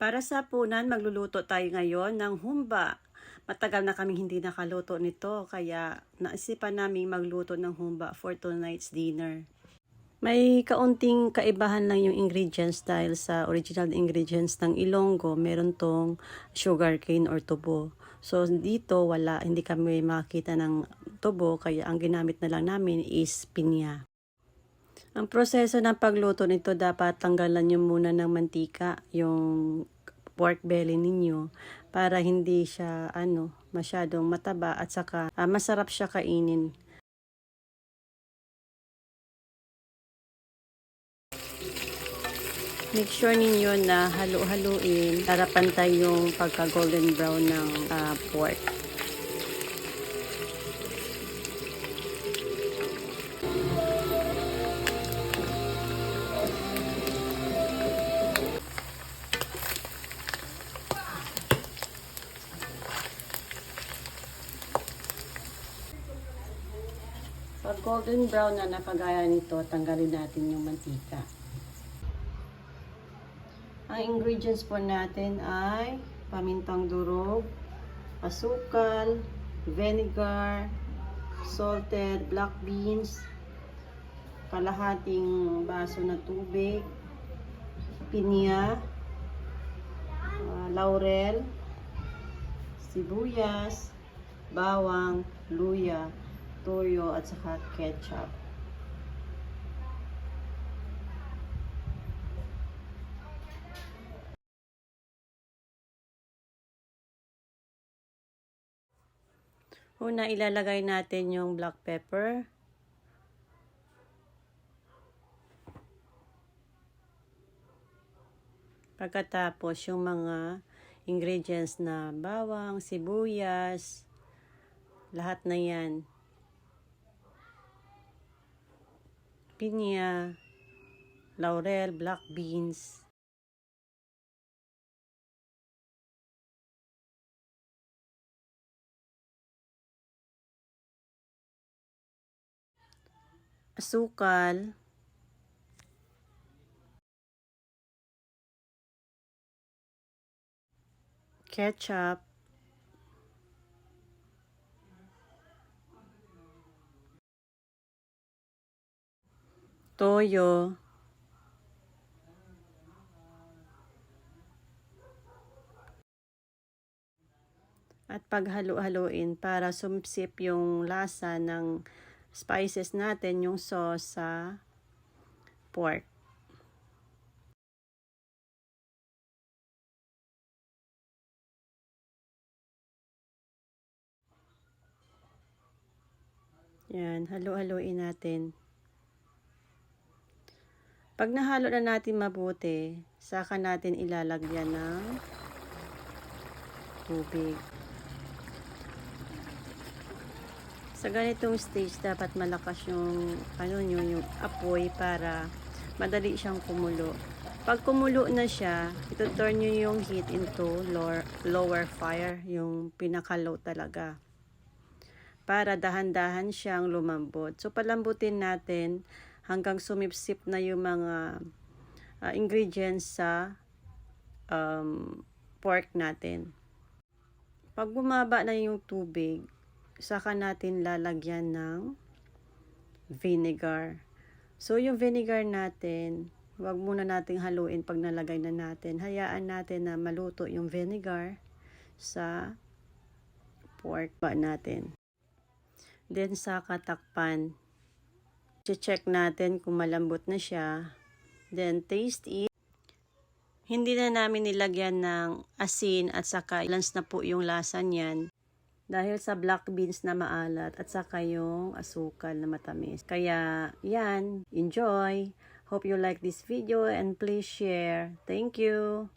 Para sa punan, magluluto tayo ngayon ng humba. Matagal na kaming hindi nakaluto nito, kaya naisipan namin magluto ng humba for tonight's dinner. May kaunting kaibahan lang yung ingredients dahil sa original ingredients ng Ilonggo, meron tong sugarcane or tubo. So dito wala, hindi kami makakita ng tubo, kaya ang ginamit na lang namin is pinya. Ang proseso ng pagluto nito, dapat tanggalan nyo muna ng mantika yung pork belly ninyo para hindi siya masyadong mataba at saka masarap siya kainin. Make sure ninyo na halo-haluin para pantay yung pagka golden brown ng pork. Pag golden brown na nakagaya nito, tanggalin natin yung mantika. Ang ingredients po natin ay pamintang durog, asukal, vinegar, salted black beans, kalahating baso na tubig, pinya, laurel, sibuyas, bawang, luya, toyo at saka ketchup. Una, ilalagay natin yung black pepper. Pagkatapos, yung mga ingredients na bawang, sibuyas, lahat na yan. Pinya, laurel, black beans. Asukal, ketchup, toyo, at paghalo-haloin para sumipsip yung lasa ng spices natin, yung sauce sa pork. Yan, halo-haloin natin. Pag nahalo na natin mabuti, saka natin ilalagyan ng tubig. Sa ganitong stage, dapat malakas yung yung apoy para madali siyang kumulo. Pag kumulo na siya, ito-turn nyo yung heat into lower fire, yung pinaka-low talaga. Para dahan-dahan siyang lumambot. So palambutin natin hanggang sumipsip na yung mga ingredients sa pork natin. Pag bumaba na yung tubig, saka natin lalagyan ng vinegar. So yung vinegar natin, wag muna nating haluin pag nalagay na natin. Hayaan natin na maluto yung vinegar sa pork natin. Then saka takpan. Check natin kung malambot na siya. Then taste it. Hindi na namin nilagyan ng asin at saka balance na po yung lasa niyan. Dahil sa black beans na maalat at saka yung asukal na matamis. Kaya yan, enjoy. Hope you like this video and please share. Thank you.